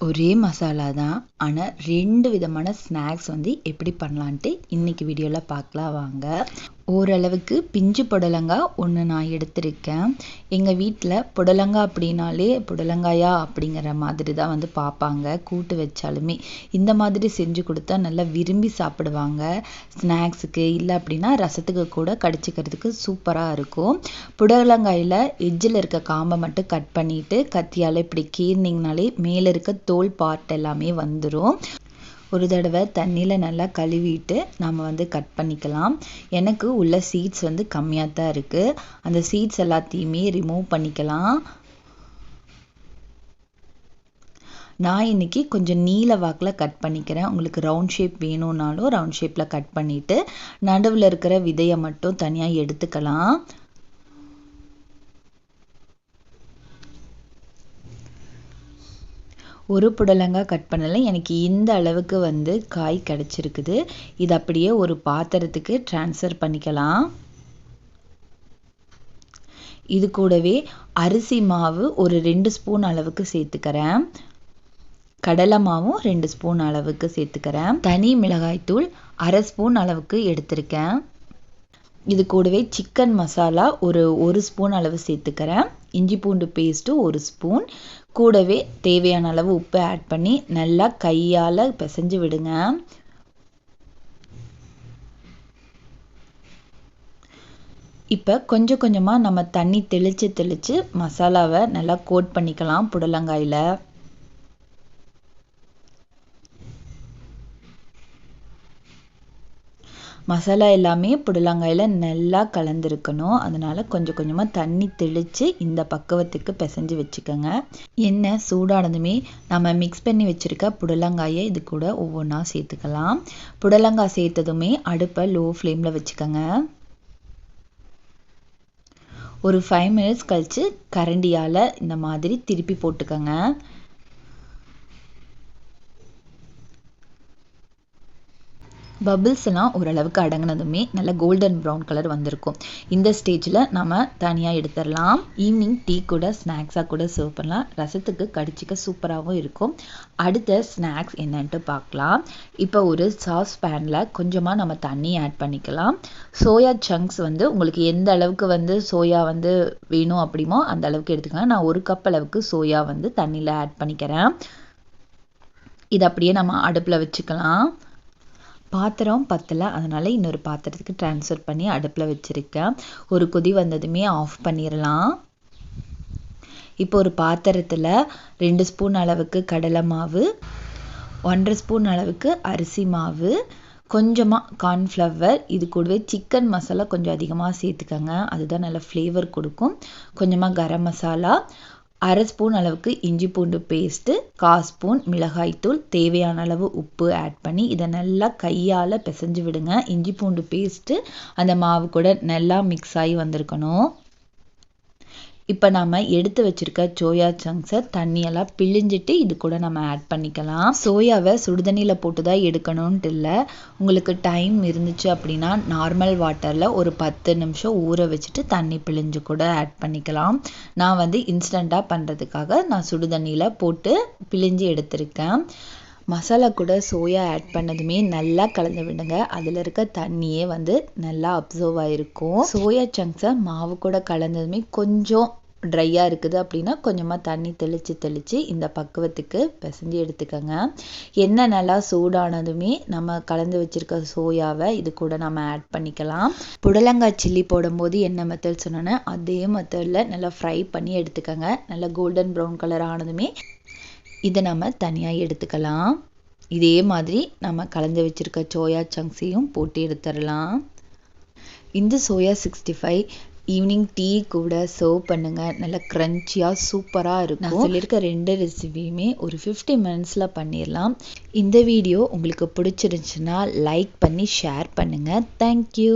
ஒரே மசாலா தான், ஆனால் 2 விதமான ஸ்நாக்ஸ் வந்து எப்படி பண்ணலான்ட்டு இன்னைக்கு வீடியோவில் பார்க்கலாம் வாங்க. ஓரளவுக்கு பிஞ்சு புடலங்காய் ஒன்று நான் எடுத்திருக்கேன். எங்கள் வீட்டில் புடலங்காய் அப்படின்னாலே புடலங்காயா அப்படிங்கிற மாதிரி தான் வந்து பார்ப்பாங்க. கூட்டு வச்சாலுமே இந்த மாதிரி செஞ்சு கொடுத்தா நல்லா விரும்பி சாப்பிடுவாங்க. ஸ்நாக்ஸுக்கு இல்லை அப்படின்னா ரசத்துக்கு கூட கடிச்சிக்கிறதுக்கு சூப்பராக இருக்கும். புடலங்காயில் எஜ்ஜில் இருக்க காம்பை மட்டும் கட் பண்ணிவிட்டு கத்தியால் இப்படி கீர்னிங்கனாலே மேலே இருக்க தோல் பார்ட் எல்லாமே வந்துடும். ஒரு தடவை தண்ணியில் நல்லா கழுவிட்டு நம்ம வந்து கட் பண்ணிக்கலாம். எனக்கு உள்ள சீட்ஸ் வந்து கம்மியாக தான் இருக்குது. அந்த சீட்ஸ் எல்லாத்தையுமே ரிமூவ் பண்ணிக்கலாம். நான் இன்னைக்கு கொஞ்சம் நீல வாக்கில் கட் பண்ணிக்கிறேன். உங்களுக்கு ரவுண்ட் ஷேப் வேணும்னாலும் ரவுண்ட் ஷேப்பில் கட் பண்ணிவிட்டு நடுவில் இருக்கிற விதையை மட்டும் தனியாக எடுத்துக்கலாம். ஒரு புடலங்காய் கட் பண்ணல, எனக்கு இந்த அளவுக்கு வந்து காய் கிடச்சிருக்குது. இது அப்படியே ஒரு பாத்திரத்துக்கு ட்ரான்ஸ்ஃபர் பண்ணிக்கலாம். இது கூடவே அரிசி மாவு ஒரு 2 ஸ்பூன் அளவுக்கு சேர்த்துக்கிறேன். கடலை மாவும் 2 ஸ்பூன் அளவுக்கு சேர்த்துக்கிறேன். தனி மிளகாய்த்தூள் 1/2 ஸ்பூன் அளவுக்கு எடுத்திருக்கேன். இது கூடவே சிக்கன் மசாலா ஒரு ஸ்பூன் அளவு சேர்த்துக்கிறேன். இஞ்சி பூண்டு பேஸ்ட்டு 1 ஸ்பூன், கூடவே தேவையான அளவு உப்பு ஆட் பண்ணி நல்லா கையால் பிசைஞ்சு விடுங்க. இப்போ கொஞ்சம் கொஞ்சமாக நம்ம தண்ணி தெளித்து மசாலாவை நல்லா கோட் பண்ணிக்கலாம் புடலங்காயில். மசாலா எல்லாமே புடலங்காயில் நல்லா கலந்துருக்கணும். அதனால் கொஞ்சம் கொஞ்சமாக தண்ணி தெளித்து இந்த பக்குவத்துக்கு பிசைஞ்சு வச்சுக்கோங்க. எண்ணெய் சூடானதுமே நம்ம மிக்ஸ் பண்ணி வச்சுருக்க புடலங்காயை இது கூட ஒவ்வொன்றா சேர்த்துக்கலாம். புடலங்காய் சேர்த்ததுமே அடுப்பை லோ ஃப்ளேமில் வச்சுக்கோங்க. ஒரு 5 மினிட்ஸ் கழித்து கரண்டியால் இந்த மாதிரி திருப்பி போட்டுக்கோங்க. பபிள்ஸ் எல்லாம் ஓரளவுக்கு அடங்கினதுமே நல்ல கோல்டன் ப்ரௌன் கலர் வந்திருக்கும். இந்த ஸ்டேஜில் நம்ம தனியாக எடுத்துடலாம். ஈவினிங் டீ கூட ஸ்நாக்ஸாக கூட சர்வ் பண்ணலாம். ரசத்துக்கு கடிச்சிக்க சூப்பராகவும் இருக்கும். அடுத்த ஸ்நாக்ஸ் என்னன்ட்டு பார்க்கலாம். இப்போ ஒரு சாஸ் பேனில் கொஞ்சமாக நம்ம தண்ணி ஆட் பண்ணிக்கலாம். சோயா சங்க்ஸ் வந்து உங்களுக்கு எந்த அளவுக்கு வந்து சோயா வந்து வேணும் அப்படிமோ அந்த அளவுக்கு எடுத்துக்கலாம். நான் 1 கப் அளவுக்கு சோயா வந்து தண்ணியில் ஆட் பண்ணிக்கிறேன். இது அப்படியே நம்ம அடுப்பில் வச்சுக்கலாம். பாத்திரம் பத்தலை, அதனால் இன்னொரு பாத்திரத்துக்கு ட்ரான்ஸ்ஃபர் பண்ணி அடுப்பில் வச்சுருக்கேன். ஒரு கொதி வந்ததுமே ஆஃப் பண்ணிடலாம். இப்போ ஒரு பாத்திரத்தில் 2 ஸ்பூன் அளவுக்கு கடலை மாவு, 1/2 ஸ்பூன் அளவுக்கு அரிசி மாவு, கொஞ்சமாக கார்ன்ஃப்ளவர், இது கூடவே சிக்கன் மசாலா கொஞ்சம் அதிகமாக சேர்த்துக்கோங்க. அதுதான் நல்ல ஃப்ளேவர் கொடுக்கும். கொஞ்சமாக கரம் மசாலா, 1/2 ஸ்பூன் அளவுக்கு இஞ்சி பூண்டு பேஸ்ட்டு, 1/4 ஸ்பூன் மிளகாய்த்தூள், தேவையான அளவு உப்பு ஆட் பண்ணி இதை நல்லா கையால் பிசைஞ்சு விடுங்க. இஞ்சி பூண்டு பேஸ்ட்டு அந்த மாவு கூட நல்லா மிக்ஸ் ஆகி வந்திருக்கணும். இப்போ நம்ம எடுத்து வச்சுருக்க சோயா சங்க்ஸை தண்ணியெல்லாம் பிழிஞ்சிட்டு இது கூட நம்ம ஆட் பண்ணிக்கலாம். சோயாவை சுடுதண்ணியில் போட்டு தான் எடுக்கணுன்ட்டு இல்லை. உங்களுக்கு டைம் இருந்துச்சு அப்படின்னா நார்மல் வாட்டரில் ஒரு 10 நிமிஷம் ஊற வச்சுட்டு தண்ணி பிழிஞ்சு கூட ஆட் பண்ணிக்கலாம். நான் வந்து இன்ஸ்டண்ட்டாக பண்ணுறதுக்காக நான் சுடுதண்ணியில் போட்டு பிழிஞ்சு எடுத்திருக்கேன். மசாலா கூட சோயா ஆட் பண்ணதுமே நல்லா கலந்து விடுங்க. அதில் இருக்க தண்ணியே வந்து நல்லா அப்சர்வ் ஆகிருக்கும். சோயா சங்க்ஸை மாவு கூட கலந்ததுமே கொஞ்சம் ட்ரையாக இருக்குது அப்படின்னா கொஞ்சமாக தண்ணி தெளித்து இந்த பக்குவத்துக்கு பிசைஞ்சு எடுத்துக்கோங்க. எண்ணெய் நல்லா சூடானதுமே நம்ம கலந்து வச்சுருக்க சோயாவை இது கூட நம்ம ஆட் பண்ணிக்கலாம். புடலங்காய் சில்லி போடும்போது என்ன மெத்தட் சொன்னோன்னா அதே மெத்தடில் நல்லா ஃப்ரை பண்ணி எடுத்துக்கோங்க. நல்லா கோல்டன் ப்ரௌன் கலர் ஆனதுமே இதை நம்ம தனியாக எடுத்துக்கலாம். இதே மாதிரி நம்ம கலந்து வச்சுருக்க சோயா சங்க்ஸையும் போட்டு எடுத்துடலாம். இந்த சோயா 65 ஈவினிங் டீ கூட சர்வ் பண்ணுங்கள். நல்லா க்ரன்ச்சியாக சூப்பராக இருக்கும். நான் சொல்லியிருக்க 2 ரெசிபியுமே ஒரு 50 மினிட்ஸில் பண்ணிடலாம். இந்த வீடியோ உங்களுக்கு பிடிச்சிருந்துச்சுன்னா லைக் பண்ணி ஷேர் பண்ணுங்கள். தேங்க்யூ.